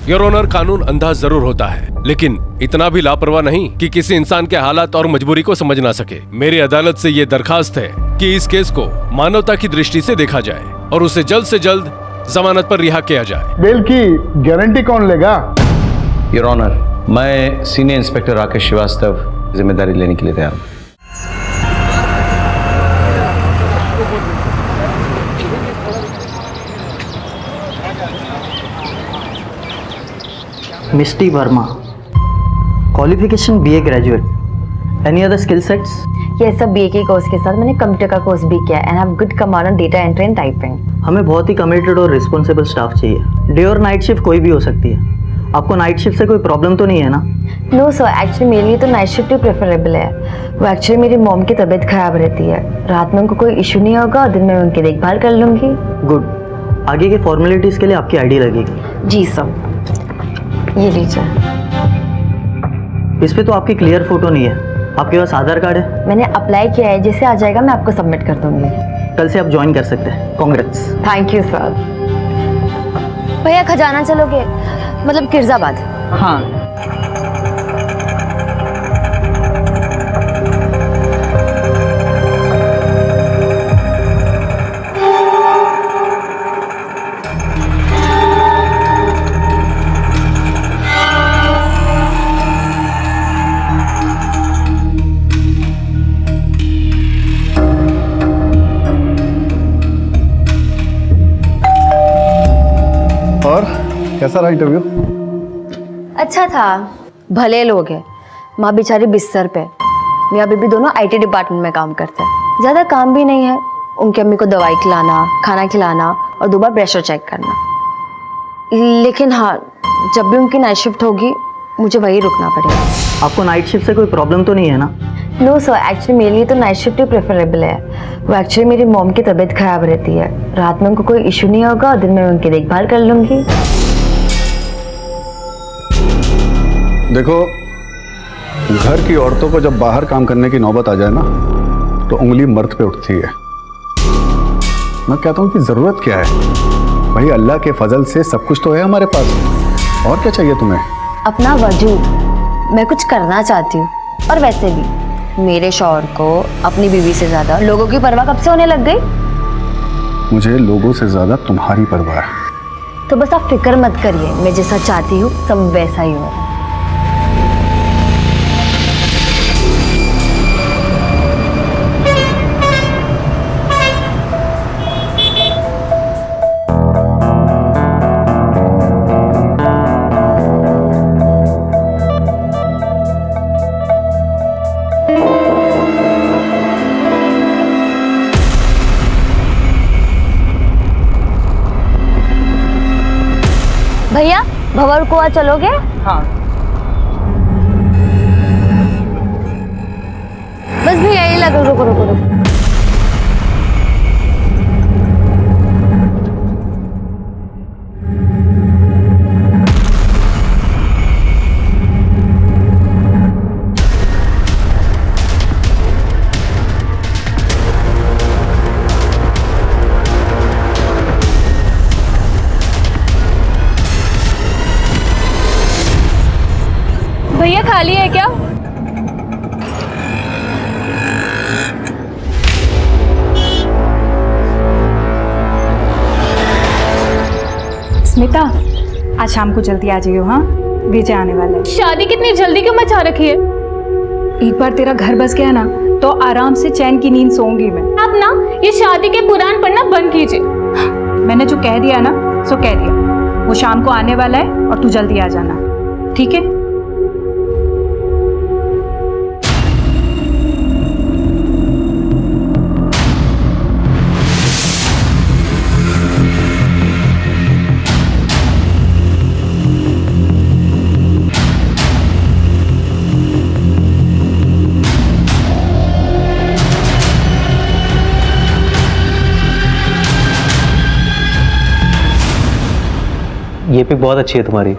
Your honour, कानून अंधा जरूर होता है, लेकिन इतना भी लापरवाह नहीं कि किसी इंसान के हालात और मजबूरी को समझ ना सके। मेरी अदालत से ये दरखास्त है कि इस केस को मानवता की दृष्टि से देखा जाए और उसे जल्द से जल्द जमानत पर रिहा किया जाए। बेल की गारंटी कौन लेगा? योर ऑनर, मैं सीनियर इंस्पेक्टर राकेश श्रीवास्तव जिम्मेदारी लेने के लिए तैयार हूँ। Mishti Verma, qualification BA graduate, any other skill sets? ये सब बीए के कोर्स के साथ मैंने कंप्यूटर का कोर्स भी किया and have good command on data entry and typing. हमें बहुत ही कमिटेड और रिस्पॉन्सिबल स्टाफ चाहिए। डे और नाइट शिफ्ट कोई भी हो सकती है। आपको नाइट शिफ्ट से कोई प्रॉब्लम तो नहीं है ना? नो सर, एक्चुअली मेरे लिए तो नाइट शिफ्ट ही प्रेफरेबल है। वो एक्चुअली मेरी मॉम की तबीयत खराब रहती है, रात में उनको कोई इशू नहीं होगा और दिन में उनकी देखभाल कर लूँगी। गुड। आगे की फॉर्मेलिटीज़ के लिए आपकी आईडी लगेगी। जी सर, ये लीजिए। इस पे तो आपकी क्लियर फोटो नहीं है, आपके पास आधार कार्ड है? मैंने अप्लाई किया है, जैसे आ जाएगा मैं आपको सबमिट कर दूंगी। कल से आप ज्वाइन कर सकते हैं। कांग्रेट्स। Thank you sir. भैया खजाना चलोगे? मतलब किरजाबाद। हाँ। और कैसा रहा इंटरव्यू? अच्छा था, भले लोग हैं। माँ बेचारी बिस्तर पे, मियाँ बीबी दोनों आईटी डिपार्टमेंट में काम करते हैं। ज़्यादा काम भी नहीं है, उनकी अम्मी को दवाई खिलाना, खाना खिलाना और 2 बार प्रेशर चेक करना। लेकिन हाँ, जब भी उनकी नाइट शिफ्ट होगी मुझे वहीं रुकना पड़ेगा। आपको नाइट शिफ्ट से कोई प्रॉब्लम तो नहीं है ना? नो सर, एक्चुअली मेरे लिए तो नाइट शिफ्ट ही प्रेफरेबल है। वो एक्चुअली मेरी मॉम की तबीयत खराब रहती है, रात में उनको कोई इशू नहीं होगा और दिन में उनकी देखभाल कर लूँगी। देखो, घर की औरतों को जब बाहर काम करने की नौबत आ जाए ना, तो उंगली मर्द पे उठती है। मैं कहता हूँ कि जरूरत क्या है भाई, अल्लाह के फजल से सब कुछ तो है हमारे पास, और क्या चाहिए तुम्हें? अपना वजूद मैं कुछ करना चाहती हूँ, और वैसे भी मेरे शौहर को अपनी बीवी से ज्यादा लोगों की परवाह कब से होने लग गई? मुझे लोगों से ज्यादा तुम्हारी परवाह है। तो बस आप फिक्र मत करिए, मैं जैसा चाहती हूँ सब वैसा ही हो। भैया भंवर कुआं चलोगे? हाँ। बस भैया यही लगा, रुको रुको रुको। भैया खाली है क्या? स्मिता, आज शाम को जल्दी आ जाइयो। हाँ, विजय आने वाला है। शादी कितनी जल्दी क्यों मचा रखी है? एक बार तेरा घर बस गया ना, तो आराम से चैन की नींद सोऊंगी मैं। आप ना ये शादी के पुराण पढ़ना बंद कीजिए। मैंने जो कह दिया ना, सो कह दिया। वो शाम को आने वाला है और तू जल्दी आ जाना, ठीक है? ये पिक बहुत अच्छी है तुम्हारी।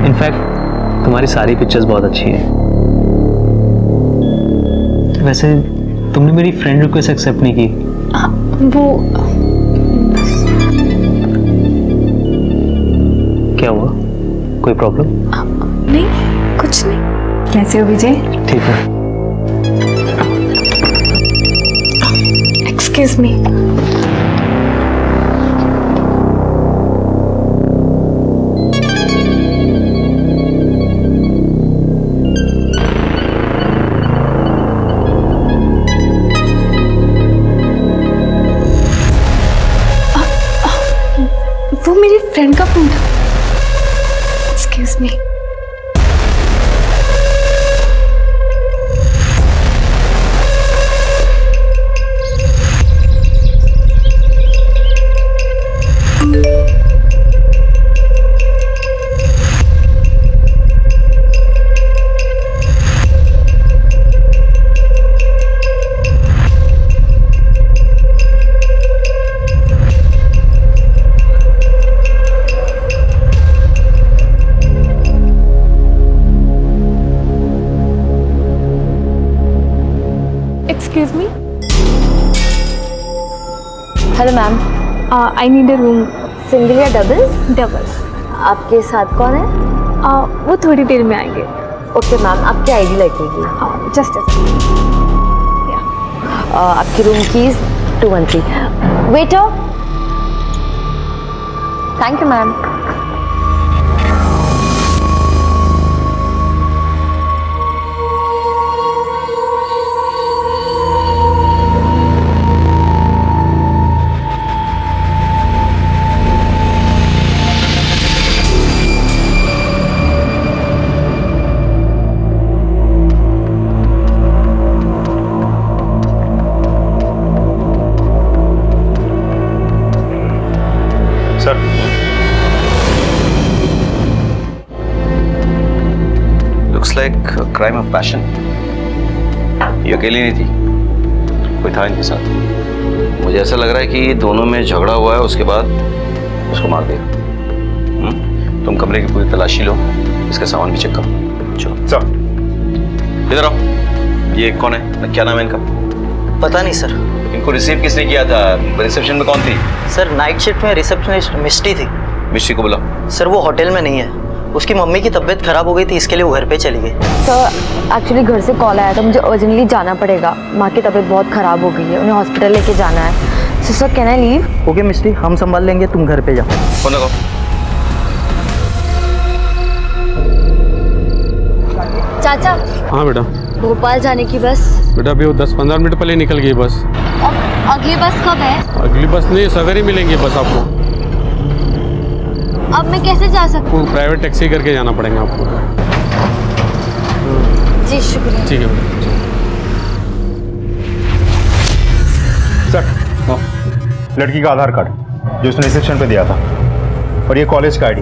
इनफैक्ट तुम्हारी सारी पिक्चर्स बहुत अच्छी हैं। वैसे तुमने मेरी फ्रेंड रिक्वेस्ट एक्सेप्ट नहीं की। वो क्या हुआ? कोई प्रॉब्लम? नहीं, कुछ नहीं। कैसे हो विजय? ठीक है। Excuse me. वो मेरी फ्रेंड का फोन था। Excuse me. Excuse me, hello ma'am, I need a room. Single या डबल? डबल। आपके साथ कौन है? वो थोड़ी देर में आएंगे। ओके मैम, आपकी आईडी लगेगी। जस्ट आपकी room keys 213। Waiter. Thank you ma'am. Sir, looks like crime of passion. ये अकेली नहीं थी, कोई था इनके साथ। मुझे ऐसा लग रहा है कि दोनों में झगड़ा हुआ है, उसके बाद उसको मार दिया। तुम कमरे की पूरी तलाशी लो, इसका सामान भी चेक करो। चलो सर। इधर आओ। ये कौन है, क्या नाम है इनका? पता नहीं सर। इनको रिसीव किसने किया था? रिसेप्शन में कौन थी? सर नाइट शिफ्ट में रिसेप्शनिस्ट मिष्टी थी। मिस्ट्री को बुलाओ। सर वो होटल में नहीं है, उसकी मम्मी की तबीयत खराब हो गई थी, इसके लिए वो घर पे चली गई। सर एक्चुअली घर से कॉल आया था, मुझे अर्जेंटली जाना पड़ेगा। माँ की तबीयत बहुत ख़राब हो गई है, उन्हें हॉस्पिटल लेके जाना है। So sir can I leave? Okay Mishti, हम संभाल लेंगे, तुम घर पे जाओ। फोन लगाओ। चाचा, हाँ बेटा। भोपाल जाने की बस। बेटा अभी वो 10-15 मिनट पहले निकल गई बस। अगली बस कब है? अगली बस नहीं, सवेरे मिलेंगी बस आपको। अब मैं कैसे जा सकती वो प्राइवेट टैक्सी करके जाना पड़ेगा आपको। हूँ? जी शुक्रिया। ठीक है बेटा। सर, लड़की का आधार कार्ड जो उसने रिसेप्शन पे दिया था, और ये कॉलेज का आईडी।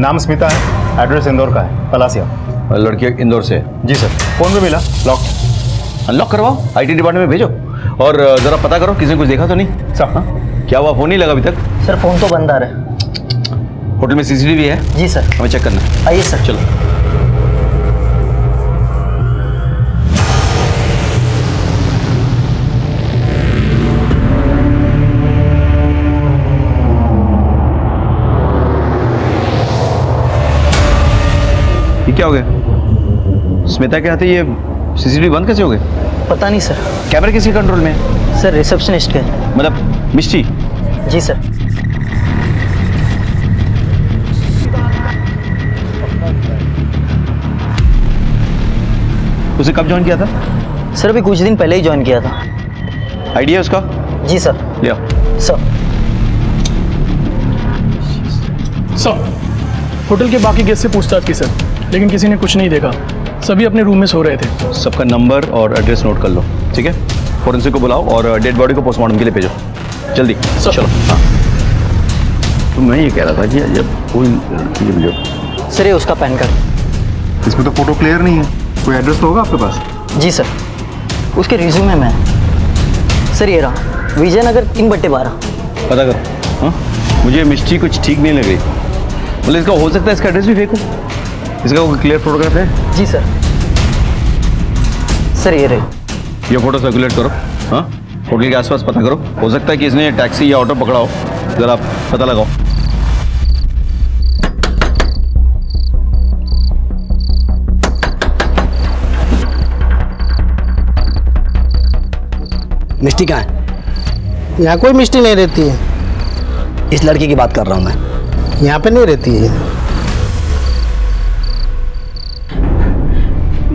नाम स्मिता है, एड्रेस इंदौर का है, पलासिया। और लड़की इंदौर से है? जी सर। फोन पे मिला, लॉक। अनलॉक करवाओ, आईटी डिपार्टमेंट में भेजो, और जरा पता करो किसी ने कुछ देखा तो नहीं। सर। हाँ? क्या हुआ, फोन नहीं लगा अभी तक? सर फोन तो बंद आ रहा है। होटल में सीसीटीवी है? जी सर। हमें चेक करना है। आइए सर। चलो। ये क्या हो गया? स्मिता के हाथ ये सीसीटीवी बंद कैसे हो गए? पता नहीं सर। कैमरे किसके कंट्रोल में है? सर रिसेप्शनिस्ट के। मतलब मिष्टी? जी सर। उसे कब ज्वाइन किया था? सर अभी कुछ दिन पहले ही ज्वाइन किया था। आइडिया उसका? जी सर। ले आओ। सर सर, होटल के बाकी गेस्ट से पूछताछ की सर, लेकिन किसी ने कुछ नहीं देखा। सभी अपने रूम में सो रहे थे। सबका नंबर और एड्रेस नोट कर लो, ठीक है? फॉरेंसिक को बुलाओ और डेड बॉडी को पोस्टमार्टम के लिए भेजो, जल्दी। चलो। हाँ, तो मैं ये कह रहा था कि जब कोई लड़की जब सर ये उसका पैन कार्ड। इसमें तो फोटो क्लियर नहीं है, कोई एड्रेस तो होगा आपके पास? जी सर, उसके रिज्यूमे में है। सर ये रहा, विजयनगर 3/12। पता करो। हाँ, मुझे मिस्ट्री कुछ ठीक नहीं लग रही। मतलब इसका हो सकता है इसका एड्रेस भी फेक हो। इसका कोई क्लियर फोटोग्राफ है? जी सर। सर ये रही। ये फोटो सर्कुलेट करो। हाँ, होटल के आसपास पता करो, हो सकता है कि इसने टैक्सी या ऑटो पकड़ा हो, जरा पता लगाओ। मिष्टी कहाँ है? यहाँ कोई मिष्टी नहीं रहती है। इस लड़की की बात कर रहा हूँ मैं। यहाँ पे नहीं रहती है।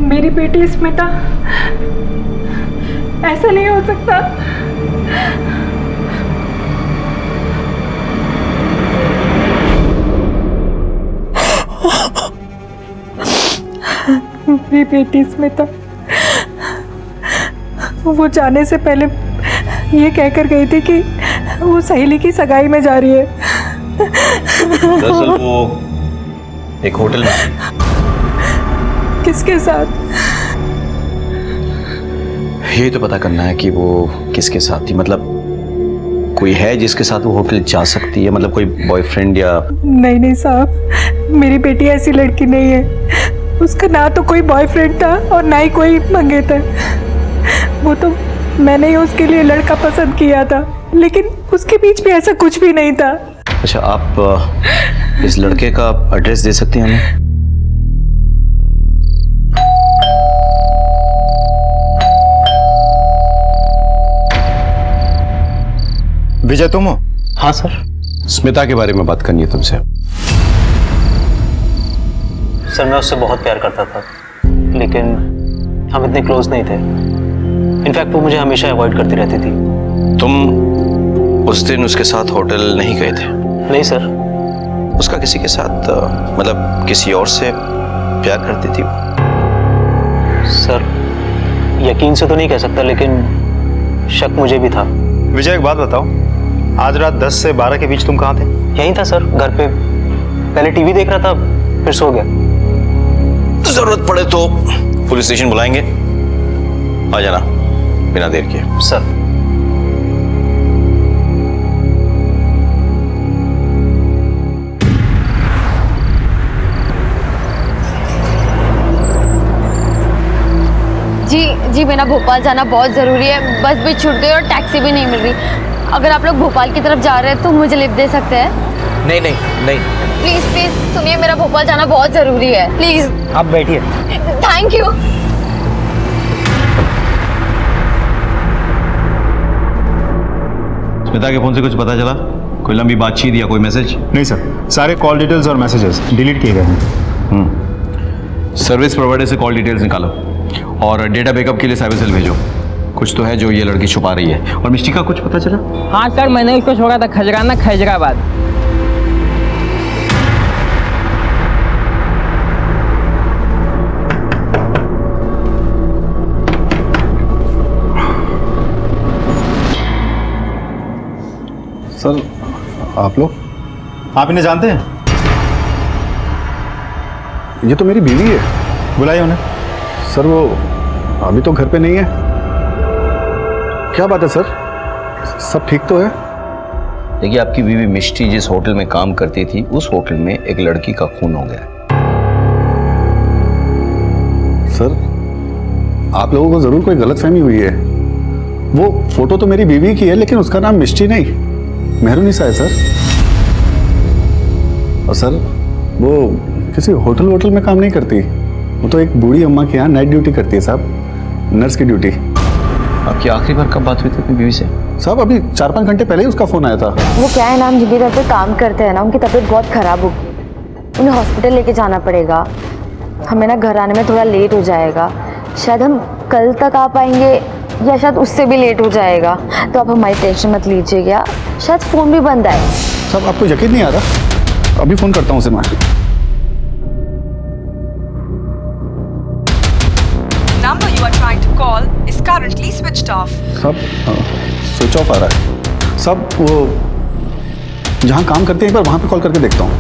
मेरी बेटी स्मिता, ऐसा नहीं हो सकता। मेरी बेटी स्मिता वो जाने से पहले ये कहकर गई थी कि वो सहेली की सगाई में जा रही है। दरअसल वो एक होटल में। किसके साथ? यही तो पता करना है कि वो किसके साथ थी। मतलब कोई है जिसके साथ वो होटल जा सकती है, मतलब कोई बॉयफ्रेंड या? नहीं नहीं साहब, मेरी बेटी ऐसी लड़की नहीं है। उसका ना तो कोई बॉयफ्रेंड था और ना ही कोई मंगेतर। वो तो मैंने ही उसके लिए लड़का पसंद किया था, लेकिन उसके बीच में ऐसा कुछ भी नहीं था। अच्छा, आप इस लड़के का एड्रेस दे सकती हैं हमें? विजय तुम हो? हाँ सर। स्मिता के बारे में बात करनी है तुमसे। सर मैं उससे बहुत प्यार करता था, लेकिन हम इतने क्लोज नहीं थे। इनफैक्ट वो मुझे हमेशा अवॉइड करती रहती थी। तुम उस दिन उसके साथ होटल नहीं गए थे? नहीं सर। उसका किसी के साथ मतलब किसी और से प्यार करती थी? सर यकीन से तो नहीं कह सकता, लेकिन शक मुझे भी था। विजय एक बात बताओ, आज रात 10 से 12 के बीच तुम कहाँ थे? यहीं था सर, घर पे। पहले टीवी देख रहा था, फिर सो गया। जरूरत पड़े तो पुलिस स्टेशन बुलाएंगे, आ जाना बिना देर के। सर जी मेरा भोपाल जाना बहुत ज़रूरी है। बस भी छूट गई और टैक्सी भी नहीं मिल रही। अगर आप लोग भोपाल की तरफ जा रहे हैं तो मुझे लिफ्ट दे सकते हैं? नहीं नहीं नहीं। प्लीज़ प्लीज़ सुनिए, मेरा भोपाल जाना बहुत ज़रूरी है, प्लीज़। आप बैठिए। Thank you. स्मिता के फोन से कुछ पता चला? कोई लंबी बातचीत या कोई मैसेज? नहीं सर, सारे कॉल डिटेल्स और मैसेजेस डिलीट किए गए हैं। सर्विस प्रोवाइडर से कॉल डिटेल्स निकालो और डेटा बैकअप के लिए साइबर सेल भेजो। कुछ तो है जो ये लड़की छुपा रही है। और मिष्टी का कुछ पता चला? हाँ सर, मैंने उसको छोड़ा था खजराना खैजराबाद। सर आप लोग? आप इन्हें जानते हैं? ये तो मेरी बीवी है। बुलाइए उन्हें। सर वो अभी तो घर पे नहीं है। क्या बात है सर, सब ठीक तो है? देखिए, आपकी बीवी मिष्टी जिस होटल में काम करती थी, उस होटल में एक लड़की का खून हो गया। सर आप लोगों को जरूर कोई गलतफहमी हुई है। वो फोटो तो मेरी बीवी की है, लेकिन उसका नाम मिष्टी नहीं, मेहरुनिसा है सर। और सर वो किसी होटल वोटल में काम नहीं करती। वो तो एक बूढ़ी अम्मा के यहाँ नाइट ड्यूटी करती है साहब, नर्स की ड्यूटी। आपकी आखिरी बार कब बात हुई थी अपनी बीवी से? साहब अभी 4-5 घंटे पहले ही उसका फ़ोन आया था। वो क्या है ना, हम जिनकी घर पे काम करते हैं ना, उनकी तबीयत बहुत ख़राब हो गई। उन्हें हॉस्पिटल लेके जाना पड़ेगा। हमें ना घर आने में थोड़ा लेट हो जाएगा। शायद हम कल तक आ पाएंगे या शायद उससे भी लेट हो जाएगा। तो आप हमारी टेंशन मत लीजिएगा, शायद फ़ोन भी बंद आए। साहब आपको यकीन नहीं आ रहा? अभी फ़ोन करता हूँ उसे मैं। number you are trying to call is currently switched off. सब स्विच ऑफ आ रहा है। सब वो जहाँ काम करते हैं, एक बार वहाँ पे कॉल करके देखता हूँ।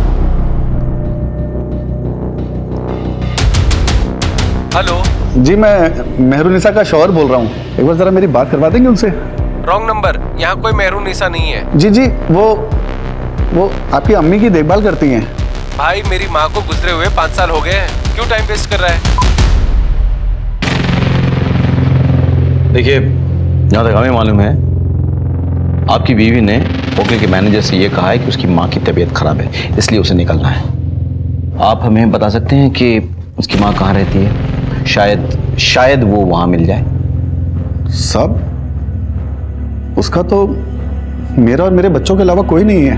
हेलो जी, मैं मेहरुनिसा का शौहर बोल रहा हूँ। एक बार ज़रा मेरी बात करवा देंगे उनसे? रॉन्ग नंबर, यहाँ कोई मेहरुनिसा नहीं है। जी जी, वो आपकी अम्मी की देखभाल करती हैं। भाई मेरी माँ को गुजरे हुए 5 साल हो गए हैं, क्यों टाइम वेस्ट कर रहा है? देखिए, जहाँ तक हमें मालूम है, आपकी बीवी ने होटल के मैनेजर से ये कहा है कि उसकी माँ की तबीयत खराब है, इसलिए उसे निकलना है। आप हमें बता सकते हैं कि उसकी माँ कहाँ रहती है? शायद वो वहाँ मिल जाए। सब उसका तो मेरा और मेरे बच्चों के अलावा कोई नहीं है।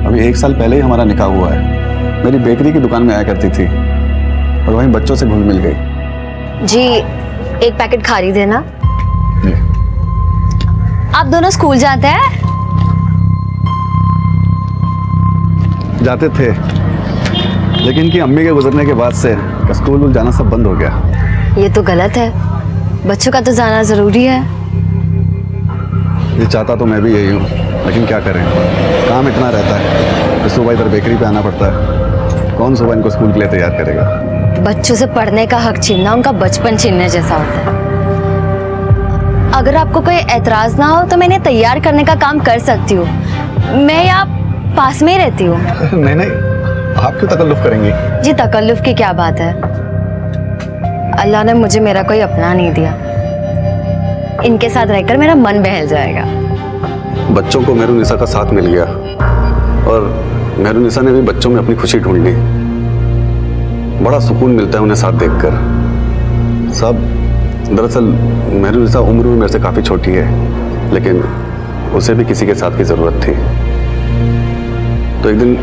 अभी 1 साल पहले ही हमारा निकाह हुआ है। मेरी बेकरी की दुकान में आया करती थी और वहीं बच्चों से घुल मिल गई। जी 1 पैकेट खारी देना। आप दोनों स्कूल जाते हैं? जाते थे, लेकिन कि अम्मी के गुजरने के बाद से स्कूल जाना सब बंद हो गया। ये तो गलत है, बच्चों का तो जाना जरूरी है। ये चाहता तो मैं भी यही हूँ, लेकिन क्या करें, काम इतना रहता है कि सुबह इधर बेकरी पे आना पड़ता है। कौन सुबह इनको स्कूल के लिए तैयार करेगा? बच्चों से पढ़ने का हक छीनना उनका बचपन छीनने जैसा होता है। अगर आपको कोई एतराज ना हो तो मैं इन्हें तैयार करने का काम कर सकती हूँ। मैं यहाँ पास में ही रहती हूँ। नहीं नहीं, आप क्यों तकल्लुफ करेंगी? जी तकल्लुफ की क्या बात है, अल्लाह ने मुझे मेरा कोई अपना नहीं दिया। इनके साथ रहकर मेरा मन बहल जाएगा। बच्चों को मेहरुनिसा का साथ मिल गया और मेहरुनिसा ने भी बच्चों में अपनी खुशी ढूंढ ली। बड़ा सुकून मिलता है उन्हें साथ देखकर। सब दरअसल मेहरुनिसा उम्र में मेरे से काफ़ी छोटी है, लेकिन उसे भी किसी के साथ की ज़रूरत थी। तो एक दिन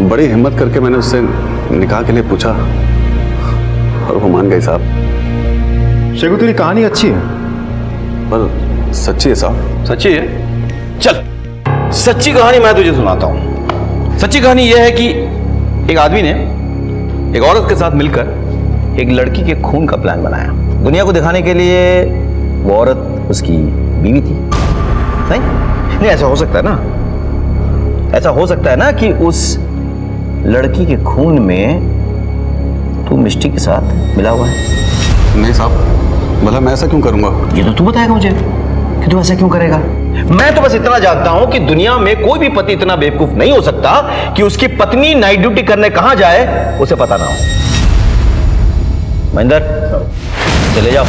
बड़ी हिम्मत करके मैंने उससे निकाह के लिए पूछा और वो मान गई साहब। शेखू तेरी कहानी अच्छी है, पर सच्ची है साहब। सच्ची है? चल सच्ची कहानी मैं तुझे सुनाता हूं। सच्ची कहानी यह है कि एक आदमी ने एक औरत के साथ मिलकर एक लड़की के खून का प्लान बनाया। दुनिया को दिखाने के लिए वो औरत उसकी बीवी थी। नहीं ऐसा हो सकता है ना, ऐसा हो सकता है ना कि उस लड़की के खून में तू मिष्टी के साथ मिला हुआ है। नहीं साहब, भला मैं ऐसा क्यों करूंगा? ये तो तू बताएगा मुझे कि तू ऐसा क्यों करेगा। मैं तो बस इतना जानता हूं कि दुनिया में कोई भी पति इतना बेवकूफ नहीं हो सकता कि उसकी पत्नी नाइट ड्यूटी करने कहां जाए उसे पता ना हो। महेंद्र चले जाओ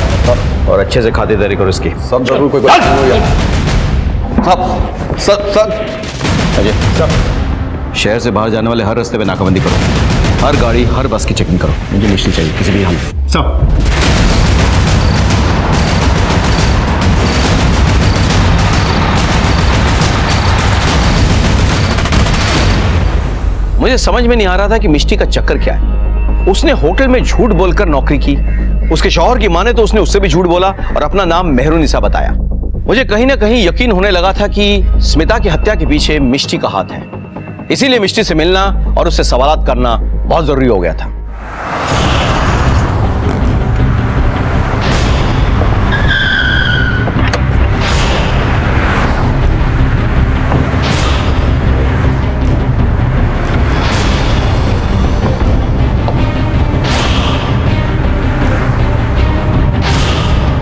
और अच्छे से खातिरदारी करो इसकी। सब जरूर कोई सब अजय सब शहर से बाहर जाने वाले हर रास्ते पे नाकाबंदी करो। हर गाड़ी हर बस की चेकिंग करो। मुझे मिष्टी चाहिए किसी भी हाल में। सब मुझे समझ में नहीं आ रहा था कि मिष्टी का चक्कर क्या है। उसने होटल में झूठ बोलकर नौकरी की। उसके शौहर की माने तो उसने उससे भी झूठ बोला और अपना नाम मेहरुनिसा बताया। मुझे कहीं ना कहीं यकीन होने लगा था कि स्मिता की हत्या के पीछे मिष्टी का हाथ है। इसीलिए मिष्टी से मिलना और उससे सवालात करना बहुत जरूरी हो गया था।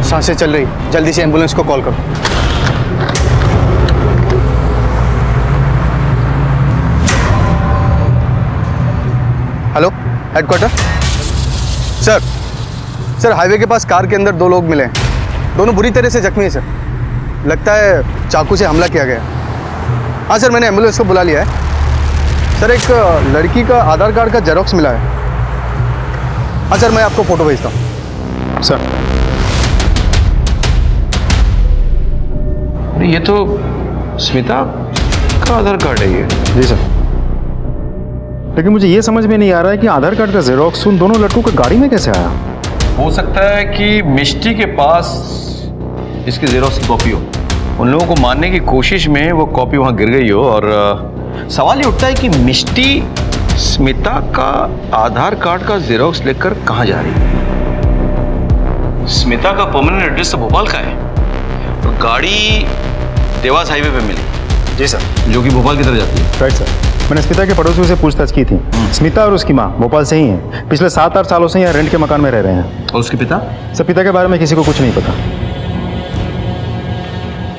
सांसें चल रही, जल्दी से एम्बुलेंस को कॉल करो। Hello headquarter. सर हाईवे के पास कार के अंदर 2 लोग मिले हैं। दोनों बुरी तरह से जख्मी हैं सर। लगता है चाकू से हमला किया गया। हाँ सर, मैंने एम्बुलेंस को बुला लिया है। सर एक लड़की का आधार कार्ड का जेरोक्स मिला है। हाँ सर, मैं आपको फ़ोटो भेजता हूँ। सर ये तो स्मिता का आधार कार्ड है ये। जी सर, लेकिन मुझे ये समझ में नहीं आ रहा है कि आधार कार्ड का जेरोक्स उन दोनों लड़कों की गाड़ी में कैसे आया। हो सकता है कि मिष्टी के पास इसकी जेरोक्स की कॉपी हो। उन लोगों को मारने की कोशिश में वो कॉपी वहां गिर गई हो। और सवाल ये उठता है कि मिष्टी स्मिता का आधार कार्ड का जेरोक्स लेकर कहां जा रही है। स्मिता का परमानेंट एड्रेस तो भोपाल का है और गाड़ी देवास हाईवे पे मिली। जी सर, जो कि भोपाल की तरफ जाती है। राइट सर, मैंने स्मिता के पड़ोसियों से पूछताछ की थी। स्मिता और उसकी माँ भोपाल से ही हैं। पिछले 7-8 सालों से यहाँ रेंट के मकान में रह रहे हैं। और उसके पिता? सर पिता के बारे में किसी को कुछ नहीं पता।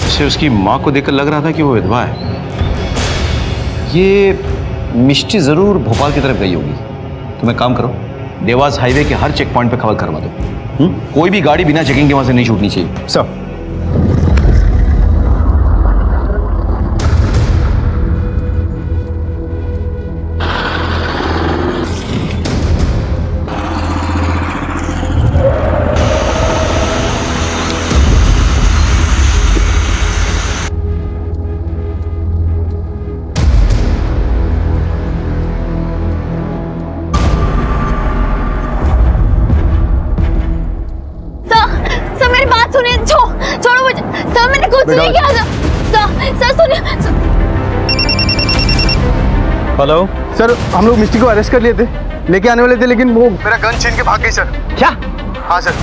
उसे उसकी माँ को देखकर लग रहा था कि वो विधवा है। ये मिष्टी जरूर भोपाल की तरफ गई होगी। तुम एक काम करो, देवास हाईवे के हर चेक पॉइंट पे खबर करवा दो। कोई भी गाड़ी बिना चेकिंग के वहां से नहीं छूटनी चाहिए। सर सुनिए क्या सर सुनिए। हेलो सर, हम लोग मिस्टी को अरेस्ट कर लिए थे, लेके आने वाले थे, लेकिन वो मेरा गन छीन के भाग गई सर। क्या? हाँ सर।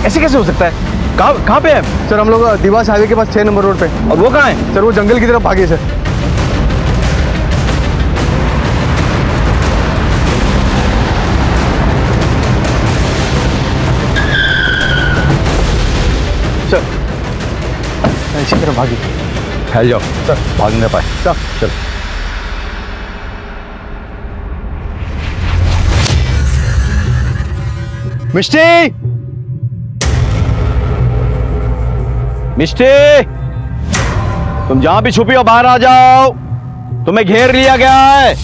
ऐसे कैसे हो सकता है? कहाँ पे है? सर हम लोग दिवास हाईवे के पास 6 नंबर रोड पे। और वो कहाँ है? सर वो जंगल की तरफ भागे सर। सर इसी तरफ भागी। फैल जाओ सर, भाग नहीं पाए। सर चल। मिष्टी, मिष्टी, तुम जहां भी छुपी हो बाहर आ जाओ। तुम्हें घेर लिया गया है।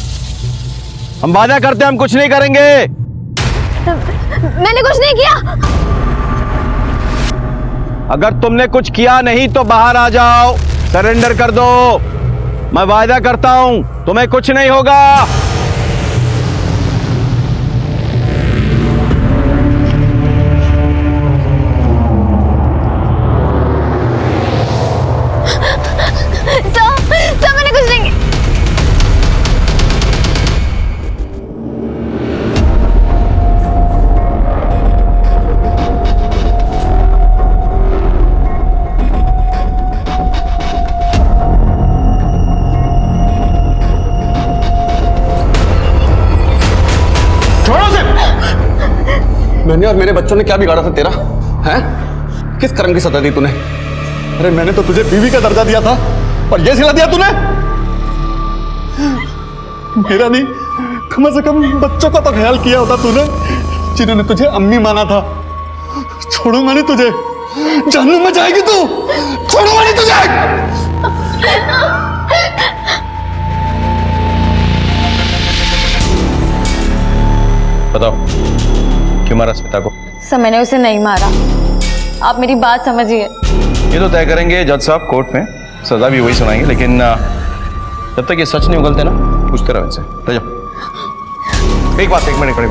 हम वादा करते हैं हम कुछ नहीं करेंगे। मैंने कुछ नहीं किया। अगर तुमने कुछ किया नहीं तो बाहर आ जाओ, सरेंडर कर दो। मैं वादा करता हूं तुम्हें कुछ नहीं होगा। सर मैंने कुछ नहीं किया। मैंने और मेरे बच्चों ने क्या बिगाड़ा था तेरा? हैं? किस कर्म की सजा दी तूने? अरे मैंने तो तुझे बीवी का दर्जा दिया था और ये सिला दिया तूने। मेरा नहीं, कम से कम बच्चों का तो ख्याल किया होता तूने, जिन्होंने तुझे अम्मी माना था। छोड़ूंगा नहीं तुझे, जहन्नुम में जाएगी तू। छोड़ूंगा नहीं तुझे। बताओ क्यों मारा स्मिता को? सर मैंने उसे नहीं मारा, आप मेरी बात समझिए। ये तो तय करेंगे जज साहब कोर्ट में, सजा भी वही सुनाएंगे, लेकिन जब तक ये सच नहीं उगलते ना, पूछते रहो इनसे। ले जाओ। एक मिनट खड़े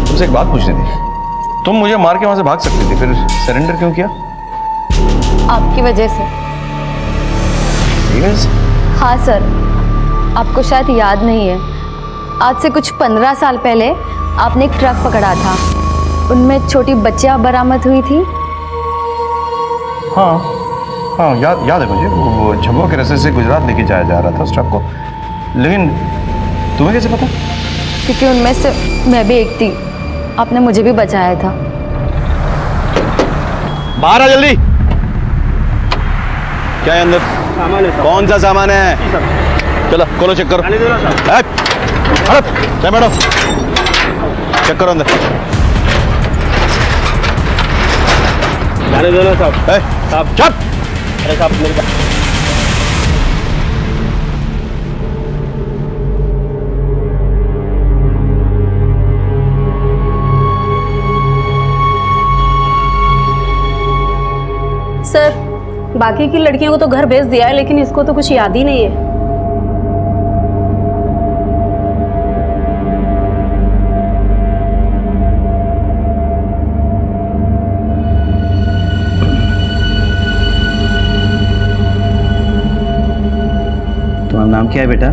तुमसे एक बात पूछनी थी। तुम मुझे मार के वहां से भाग सकती थी, फिर सरेंडर क्यों किया? आपकी वजह से। हाँ सर, आपको शायद याद नहीं है, आज से कुछ 15 साल पहले आपने एक ट्रक पकड़ा था, उनमें छोटी बच्चियां बरामद हुई थी। हाँ याद है मुझे। वो झब्बों के रास्ते से गुजरात लेके जाया जा रहा था उस ट्रक को। लेकिन तुम्हें कैसे पता? क्योंकि उनमें से मैं भी एक थी, आपने मुझे भी बचाया था। बाहर आ जल्दी। क्या है अंदर? सामान है। कौन सा सामान है? चलो खोलो, चेक करो। बैठो, चेक करो अंदर। जाने दो ना साहब। चुप। अरे साहब मेरी बात। सर, बाकी की लड़कियों को तो घर भेज दिया है, लेकिन इसको तो कुछ याद ही नहीं है। तुम्हारा नाम क्या है बेटा?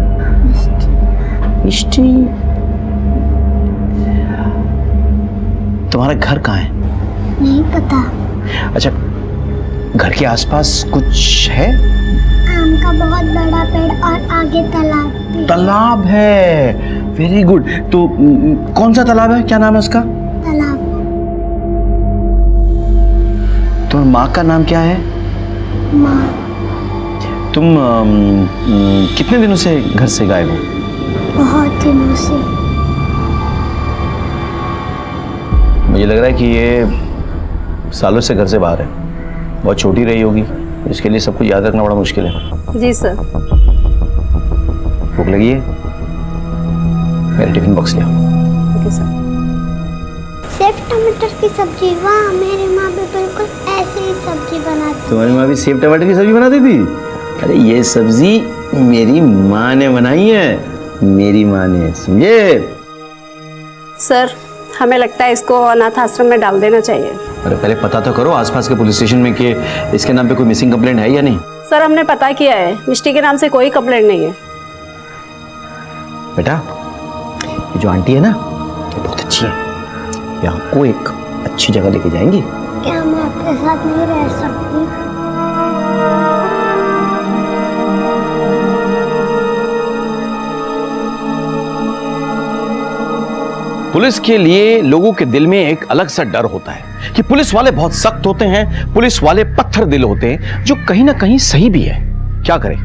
मिष्टी। तुम्हारा घर कहाँ है? नहीं पता। अच्छा, घर के आसपास कुछ है? आम का बहुत बड़ा पेड़ और आगे तालाब भी। तालाब है, वेरी गुड। तो कौन सा तालाब है? क्या नाम है उसका? तालाब। तुम्हारी माँ का नाम क्या है? माँ। तुम कितने दिनों से घर से गायब हो? बहुत दिनों से। मुझे लग रहा है कि ये सालों से घर से बाहर है, बहुत छोटी रही होगी, इसके लिए सब कुछ याद रखना बड़ा मुश्किल है। जी सर। भूख लगी है? मेरे टिफिन बॉक्स ले आओ। Okay sir. सेव टमाटर की सब्जी, वाह, मेरी माँ भी बिल्कुल ऐसे ही सब्जी बनाती। तुम्हारी माँ भी सेव टमाटर की सब्जी बनाती थी? अरे ये सब्जी मेरी माँ ने बनाई है, मेरी माँ ने, समझे? सर, हमें लगता है इसको अनाथ आश्रम में डाल देना चाहिए। अरे पहले पता तो करो आसपास के पुलिस स्टेशन में कि इसके नाम पे कोई मिसिंग कंप्लेंट है या नहीं। सर हमने पता किया है, मिष्टी के नाम से कोई कंप्लेंट नहीं है। बेटा ये जो आंटी है ना ये बहुत अच्छी है, ये आपको एक अच्छी जगह लेके जाएंगी। क्या मैं आपके साथ नहीं रह सकती? पुलिस के लिए लोगों के दिल में एक अलग सा डर होता है कि पुलिस वाले बहुत सख्त होते हैं, पुलिस वाले पत्थर दिल होते हैं, जो कहीं ना कहीं सही भी है। क्या करें,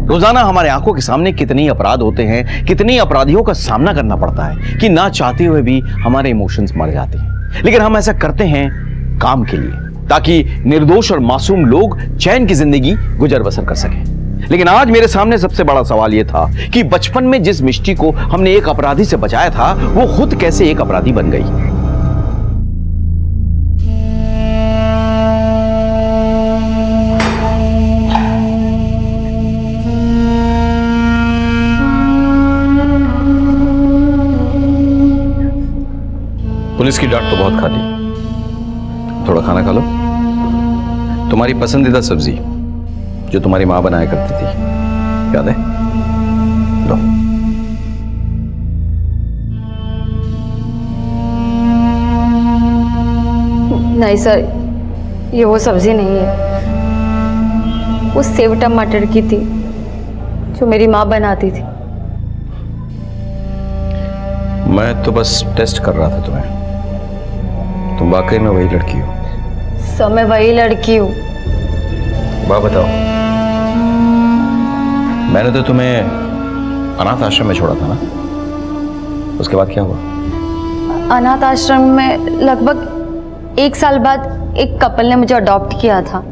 रोजाना हमारे आंखों के सामने कितने अपराध होते हैं, कितने अपराधियों का सामना करना पड़ता है कि ना चाहते हुए भी हमारे इमोशंस मर जाते हैं। लेकिन हम ऐसा करते हैं काम के लिए, ताकि निर्दोष और मासूम लोग चैन की जिंदगी गुजर बसर कर सकें। लेकिन आज मेरे सामने सबसे बड़ा सवाल यह था कि बचपन में जिस मिष्टी को हमने एक अपराधी से बचाया था, वो खुद कैसे एक अपराधी बन गई। पुलिस की डांट तो बहुत खा ली, थोड़ा खाना खा लो। तुम्हारी पसंदीदा सब्जी जो तुम्हारी माँ बनाया करती थी, याद है? लो। नहीं सर, ये वो सब्जी नहीं है, वो सेव टमाटर की थी जो मेरी माँ बनाती थी। मैं तो बस टेस्ट कर रहा था तुम्हें, तुम वाकई में वही लड़की हो। सर मैं वही लड़की हूँ। बात बताओ, मैंने तो तुम्हें अनाथ आश्रम में छोड़ा था ना, उसके बाद क्या हुआ? अनाथ आश्रम में लगभग 1 साल बाद एक कपल ने मुझे अडॉप्ट किया था।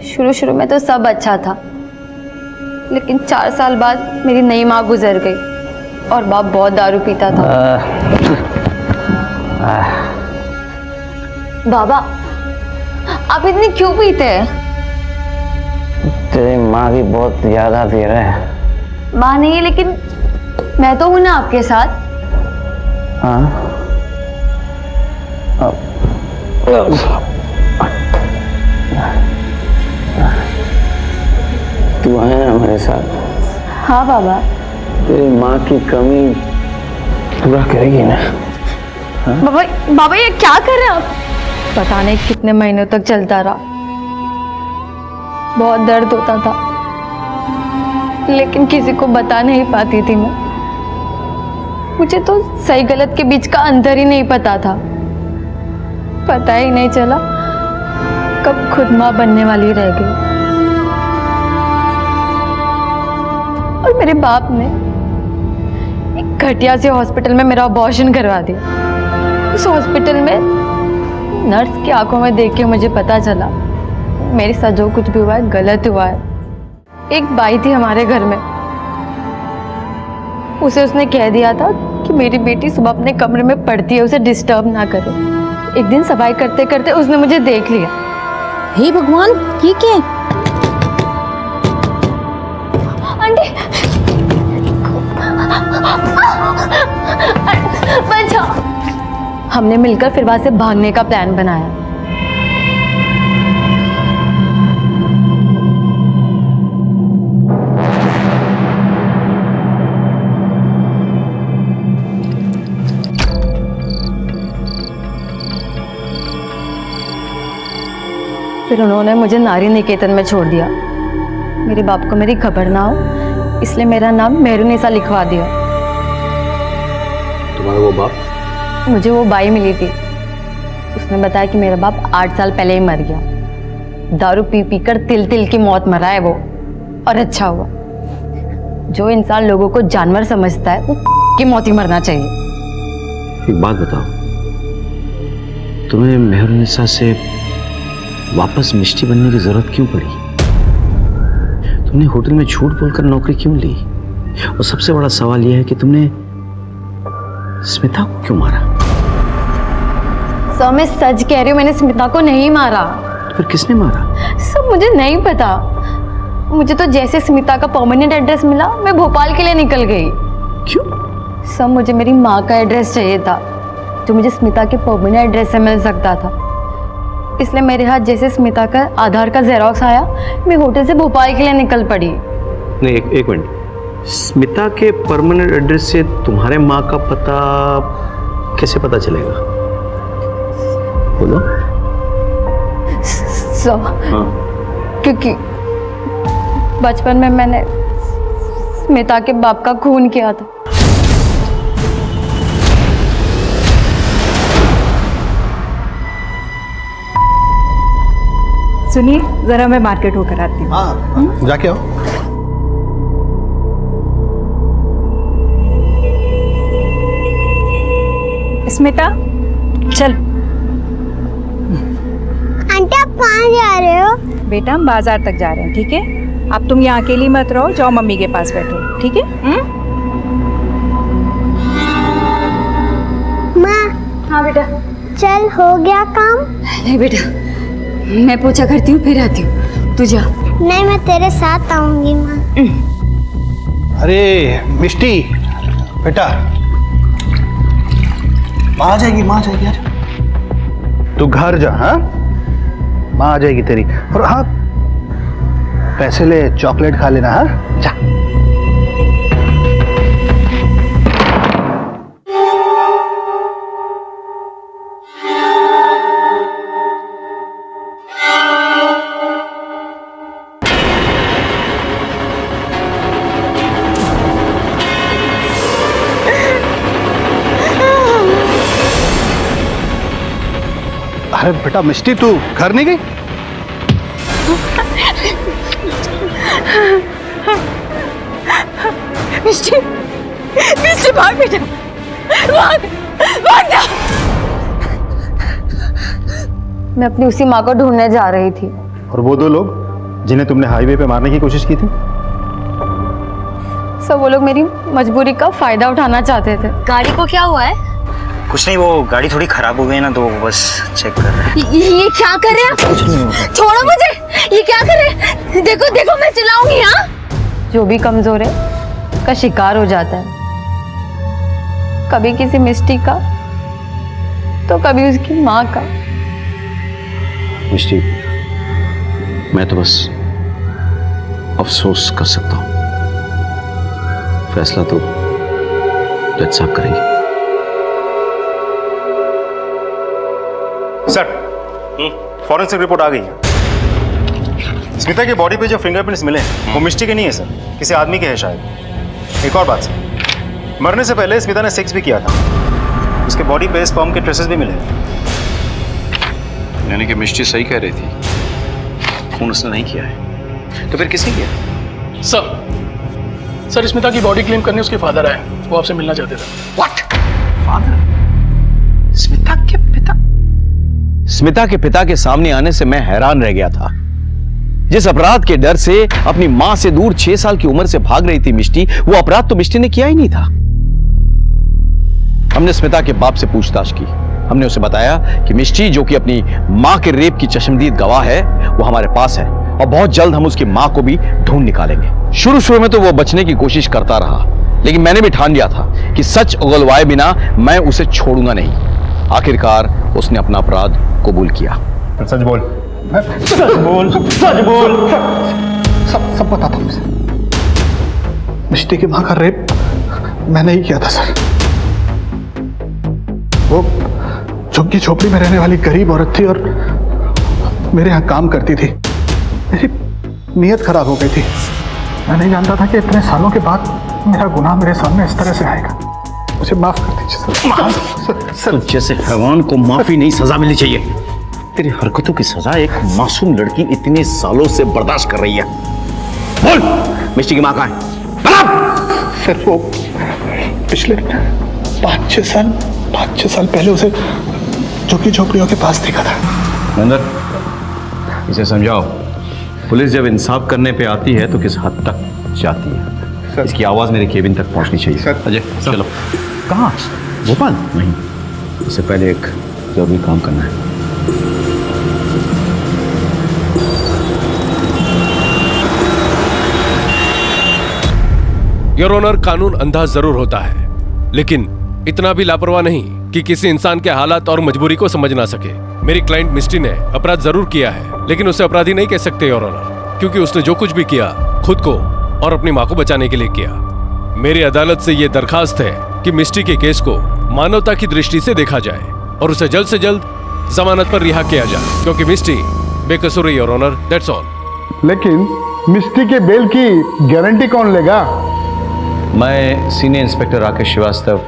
शुरू में तो सब अच्छा था, लेकिन 4 साल बाद मेरी नई माँ गुजर गई और बाप बहुत दारू पीता था। बाबा आप इतनी क्यों पीते हैं? तेरी माँ की बहुत याद आती है। माँ नहीं, लेकिन मैं तो हूं ना आपके साथ। हाँ तू है ना मेरे साथ? हाँ बाबा। तेरी माँ की कमी पूरा करेगी ना? बाबा बाबा ये क्या कर रहे हैं आप? पता नहीं कितने महीनों तक चलता रहा, बहुत दर्द होता था, लेकिन किसी को बता नहीं पाती थी मैं। मुझे तो सही गलत के बीच का अंतर ही नहीं पता था। पता ही नहीं चला कब खुद माँ बनने वाली रह गई। और मेरे बाप ने एक घटिया से हॉस्पिटल में मेरा अबॉर्शन करवा दिया। उस हॉस्पिटल में नर्स की आंखों में देख के मुझे पता चला मेरे साथ जो कुछ भी हुआ है गलत हुआ है। एक बाई थी हमारे घर में, उसे उसने कह दिया था कि मेरी बेटी सुबह अपने कमरे में पढ़ती है, उसे डिस्टर्ब ना करे। एक दिन सफाई करते करते उसने मुझे देख लिया। हे भगवान, ये क्या? आंटी बचाओ। हमने मिलकर फिर वहां से भागने का प्लान बनाया। फिर उन्होंने मुझे नारी निकेतन में छोड़ दिया। मेरे बाप को मेरी खबर ना हो, इसलिए मेरा नाम मेहरुनिसा लिखवा दिया। तुम्हारा वो बाप? मुझे वो बाई मिली थी, उसने बताया कि मेरा बाप 8 साल पहले ही मर गया। दारू पी पी कर तिल तिल की मौत मरा है वो, और अच्छा हुआ। जो इंसान लोगों को जानवर समझता है वो की मौत ही मरना चाहिए। एक बात बताओ, तुम्हें मेहरुनिसा से वापस मिष्टी बनने की जरूरत क्यों पड़ी? तुमने होटल में झूठ बोलकर नौकरी क्यों ली? और सबसे बड़ा सवाल यह है कि तुमने स्मिता को क्यों मारा? सर मैं सच कह रही हूँ, मैंने स्मिता को नहीं मारा। तो फिर किसने मारा? सर मुझे नहीं पता। मुझे तो जैसे स्मिता का परमानेंट एड्रेस मिला, मैं भोपाल के लिए निकल गई। क्यों? सर मुझे मेरी माँ का एड्रेस चाहिए था, जो मुझे स्मिता के परमानेंट एड्रेस से मिल सकता था। इसलिए मेरे हाथ जैसे स्मिता का आधार का जेरोक्स आया, मैं होटल से भोपाल के लिए निकल पड़ी। नहीं, एक मिनट। स्मिता के परमानेंट एड्रेस से तुम्हारे माँ का पता कैसे पता चलेगा? बोलो। हाँ। क्योंकि बचपन में मैंने स्मिता के बाप का खून किया था। सुनिए, जरा मैं मार्केट होकर आती हूँ। हाँ, जाके आओ। स्मिता, चल। आंटी आप कहाँ जा रहे हो? बेटा, हम बाजार तक जा रहे हैं, ठीक है? अब तुम यहाँ अकेली मत रहो, जाओ मम्मी के पास बैठो, ठीक है? माँ। हाँ बेटा। चल, हो गया काम? नहीं बेटा, मैं पूछा करती हूँ फिर आती हूँ, तू जा। नहीं, मैं तेरे साथ आऊंगी माँ। अरे मिष्टी बेटा, माँ आ जाएगी, माँ आ जाएगी यार। तू घर जा, हाँ? माँ आ जाएगी तेरी। और हाँ, पैसे ले, चॉकलेट खा लेना, हाँ? जा। अरे बेटा मिष्टी, तू घर नहीं गई? मिष्टी, मिष्टी भाग बेटा, भाग, भाग जा। मैं अपनी उसी माँ को ढूंढने जा रही थी। और वो दो लोग जिन्हें तुमने हाईवे पे मारने की कोशिश की थी? सब वो लोग मेरी मजबूरी का फायदा उठाना चाहते थे। गाड़ी को क्या हुआ है? कुछ नहीं, वो गाड़ी थोड़ी खराब हो गई ना, तो वो बस चेक कर रहे हैं। ये क्या कर रहे हैं? छोड़ो मुझे, ये क्या कर रहे हैं? देखो देखो, मैं चिल्लाऊंगी। हाँ, जो भी कमजोर है का शिकार हो जाता है, कभी किसी मिष्टी का तो कभी उसकी माँ का। मिष्टी, मैं तो बस अफसोस कर सकता हूँ, फैसला तो जज साहब करेंगे। सर, फॉरेंसिक रिपोर्ट आ गई है। स्मिता की बॉडी पे जो फिंगरप्रिंट्स मिले हैं वो मिष्टी के नहीं है सर, किसी आदमी के हैं शायद। एक और बात सर, मरने से पहले स्मिता ने सेक्स भी किया था, उसके बॉडी पे स्पर्म के ट्रेसेस भी मिले। यानी कि मिष्टी सही कह रही थी, खून उसने नहीं किया है, तो फिर किसने किया? सर स्मिता की बॉडी क्लेम करने उसके फादर आए, वो आपसे मिलना चाहते थे। व्हाट? फादर? स्मिता के पिता? स्मिता के पिता के सामने आने से मैं हैरान रह गया था। जिस अपराध के डर से अपनी मां से दूर 6 साल की उम्र से भाग रही थी मिष्टी, वो अपराध तो मिष्टी ने किया ही नहीं था। हमने स्मिता के बाप से पूछताछ की। हमने उसे बताया कि मिष्टी, जो कि अपनी मां के रेप की चश्मदीद गवाह है, वो हमारे पास है और बहुत जल्द हम उसकी मां को भी ढूंढ निकालेंगे। शुरू में तो वो बचने की कोशिश करता रहा, लेकिन मैंने भी ठान लिया था कि सच उगलवाए बिना मैं उसे छोड़ूंगा नहीं। आखिरकार उसने अपना अपराध कबूल किया। सच बोल। सच बोल, सच बोल। सब पता था मुझे। मिष्टी की मां का रेप मैंने ही किया था सर। वो झुग्गी झोपड़ी में रहने वाली गरीब औरत थी और मेरे यहाँ काम करती थी। मेरी नीयत खराब हो गई थी। मैं नहीं जानता था कि इतने सालों के बाद मेरा गुनाह मेरे सामने इस तरह से आएगा। मुझे माफ कर दीजिए सर। जैसे हैवान को माफी नहीं, सजा मिलनी चाहिए। तेरी हरकतों की सजा एक मासूम लड़की इतने सालों से बर्दाश्त कर रही है। बोल, मिष्टी की मां कहाँ है? सर वो पिछले 5-6 साल पहले उसे झुग्गी झोपड़ियों के पास देखा था। नंदर, इसे समझाओ, पुलिस जब इंसाफ करने पे आती है तो किस हद तक जाती है। इसकी आवाज मेरे केबिन तक पहुंचनी चाहिए। सर, अजय चलो। कहाँ? भोपाल? नहीं, इससे पहले एक जरूरी काम करना है। योर ऑनर, कानून अंधा जरूर होता है, लेकिन इतना भी लापरवाह नहीं कि किसी इंसान के हालात और मजबूरी को समझ ना सके। मेरी क्लाइंट मिस्टी ने अपराध जरूर किया है, लेकिन उसे अपराधी नहीं कह सकते योर ऑनर, क्योंकि उसने जो कुछ भी किया खुद को और अपनी माँ को बचाने के लिए किया। मेरी अदालत से ये दरखास्त है कि मिस्टी के केस को मानवता की दृष्टि से देखा जाए और उसे जल्द से जल्द जमानत पर रिहा किया जाए, क्योंकि मिस्टी बेकसूर है योर ऑनर, दैट्स ऑल। लेकिन मिस्टी के बेल की गारंटी कौन लेगा? मैं सीनियर इंस्पेक्टर राकेश श्रीवास्तव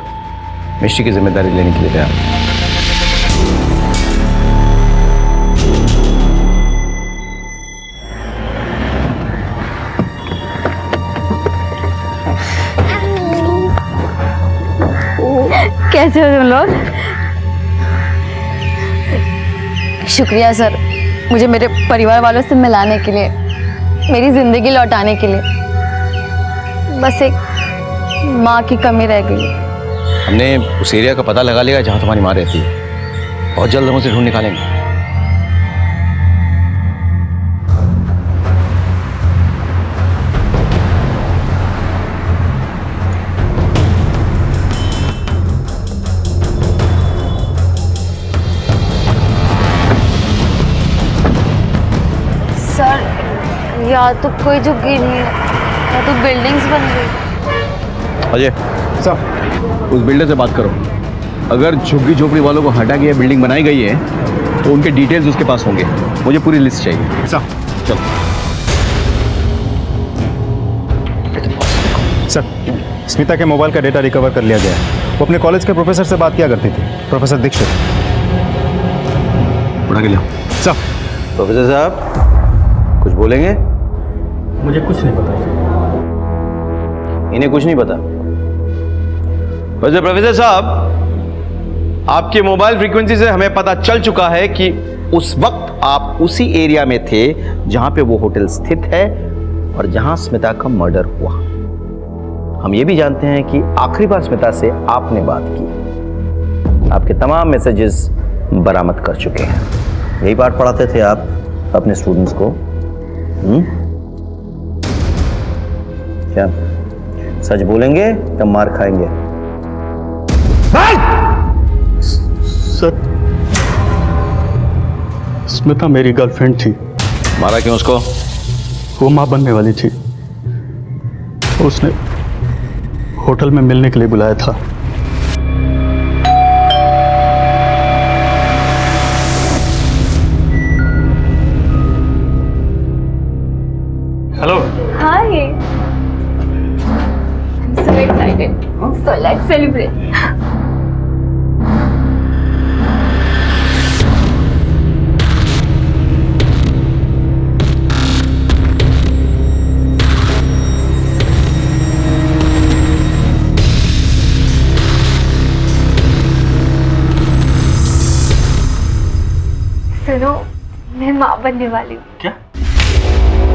मिस्टी की जिम्मेदारी लेने के लिए तैयार हूं। कैसे हो तुम लोग? शुक्रिया सर, मुझे मेरे परिवार वालों से मिलाने के लिए, मेरी जिंदगी लौटाने के लिए। बस एक माँ की कमी रह गई। हमने उस एरिया का पता लगा लिया जहां तुम्हारी माँ रहती है। बहुत जल्द हम उसे ढूंढ निकालेंगे। सर, या तो कोई झुग्गी नहीं है या तो बिल्डिंग्स बन गई। अजय सर, उस बिल्डर से बात करो। अगर झुग्गी झोपड़ी वालों को हटा के बिल्डिंग बनाई गई है तो उनके डिटेल्स उसके पास होंगे। मुझे पूरी लिस्ट चाहिए। सर चलो। सर, स्मिता के मोबाइल का डेटा रिकवर कर लिया गया है। वो अपने कॉलेज के प्रोफेसर से बात किया करती थी, प्रोफेसर दीक्षित। उठा के लिया। सर। प्रोफेसर साहब कुछ बोलेंगे? मुझे कुछ नहीं पता सर। इन्हें कुछ नहीं पता? वैसे प्रोफेसर साहब, आपके मोबाइल फ्रीक्वेंसी से हमें पता चल चुका है कि उस वक्त आप उसी एरिया में थे जहां पे वो होटल स्थित है और जहां स्मिता का मर्डर हुआ। हम ये भी जानते हैं कि आखिरी बार स्मिता से आपने बात की। आपके तमाम मैसेजेस बरामद कर चुके हैं। यही पाठ पढ़ाते थे आप अपने स्टूडेंट्स को? क्या सच बोलेंगे तब मार खाएंगे? सर, स्मिता मेरी गर्लफ्रेंड थी। मारा क्यों उसको? वो मां बनने वाली थी। उसने होटल में मिलने के लिए बुलाया था। Hello. Hi. I'm so excited. So let's celebrate. सुनो, मैं माँ बनने वाली हूँ। क्या?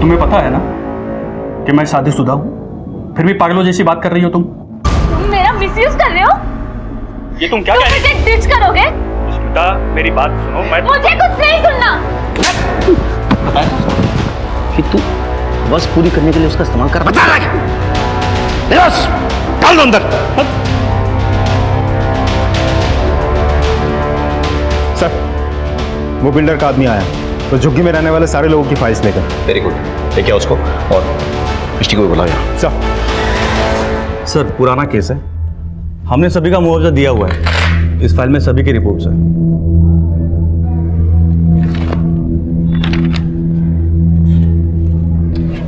तुम्हें पता है ना कि मैं शादीशुदा हूँ, फिर भी पागलों जैसी बात कर रही हो तुम? तुम मेरा मिसयूज कर रहे हो? ये तुम क्या तुम मुझे डिच करोगे? स्मिता, मेरी बात सुनो। मुझे कुछ नहीं सुनना। कि तू बस पूरी करने के लिए उसका इस्तेमाल कर। बता रहा है। डाल दो अंदर। सर, वो बिल्डर का आदमी आया तो झुग्गी में रहने वाले सारे लोगों की फाइल्स लेकर। वेरी गुड, लेके आओ उसको और मिस्टी को बुलाओ यहाँ। सर, पुराना केस है, हमने सभी का मुआवजा दिया हुआ है। इस फाइल में सभी की रिपोर्ट्स हैं।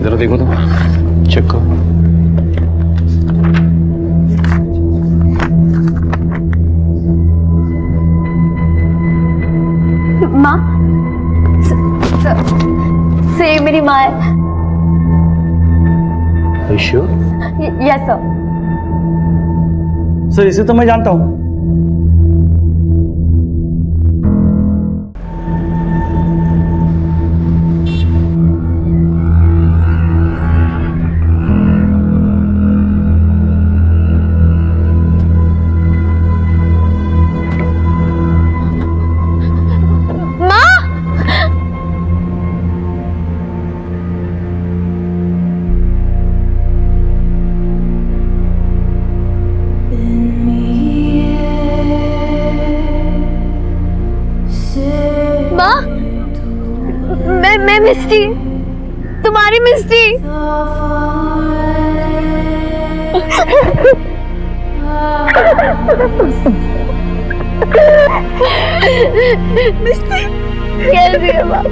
जरा देखो तो, चेक करो। माँ, से ये मेरी माँ है। श्योर? Yes sir. सर, इसे तो मैं जानता हूँ। Me मैं मिस्टी, तुम्हारी मिस्टी। मिस्टी कैसी है बात?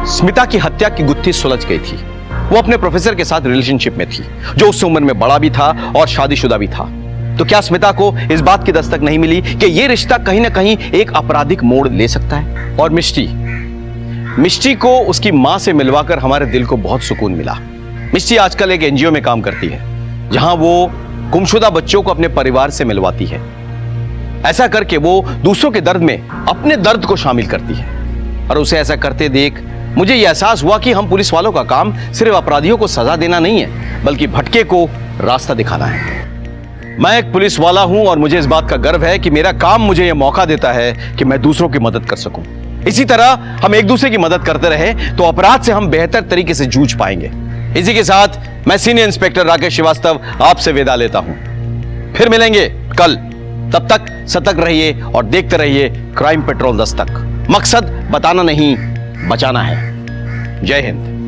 स्मिता की हत्या की गुत्थी सुलझ गई थी। वो अपने प्रोफेसर के साथ रिलेशनशिप में थी, जो उस उम्र में बड़ा भी था और शादीशुदा भी था। तो क्या स्मिता को इस बात की दस्तक नहीं मिली कि यह रिश्ता कहीं ना कहीं एक आपराधिक मोड़ ले सकता है? और मिष्टी को उसकी मां से मिलवाकर हमारे दिल को बहुत सुकून मिला। मिष्टी आजकल एक एनजीओ में काम करती है, जहां वो गुमशुदा बच्चों को अपने परिवार से मिलवाती है। ऐसा करके वो दूसरों के दर्द में अपने दर्द को शामिल करती है। और उसे ऐसा करते देख मुझे यह एहसास हुआ कि हम पुलिस वालों का काम सिर्फ अपराधियों को सजा देना नहीं है, बल्कि भटके को रास्ता दिखाना है। मैं एक पुलिस वाला हूं और मुझे इस बात का गर्व है कि मेरा काम मुझे यह मौका देता है कि मैं दूसरों की मदद कर सकूं। इसी तरह हम एक दूसरे की मदद करते रहे तो अपराध से हम बेहतर तरीके से जूझ पाएंगे। इसी के साथ मैं सीनियर इंस्पेक्टर राकेश श्रीवास्तव आपसे विदा लेता हूं। फिर मिलेंगे कल। तब तक सतर्क रहिए और देखते रहिए क्राइम पेट्रोल दस्तक। मकसद बताना नहीं, बचाना है। जय हिंद।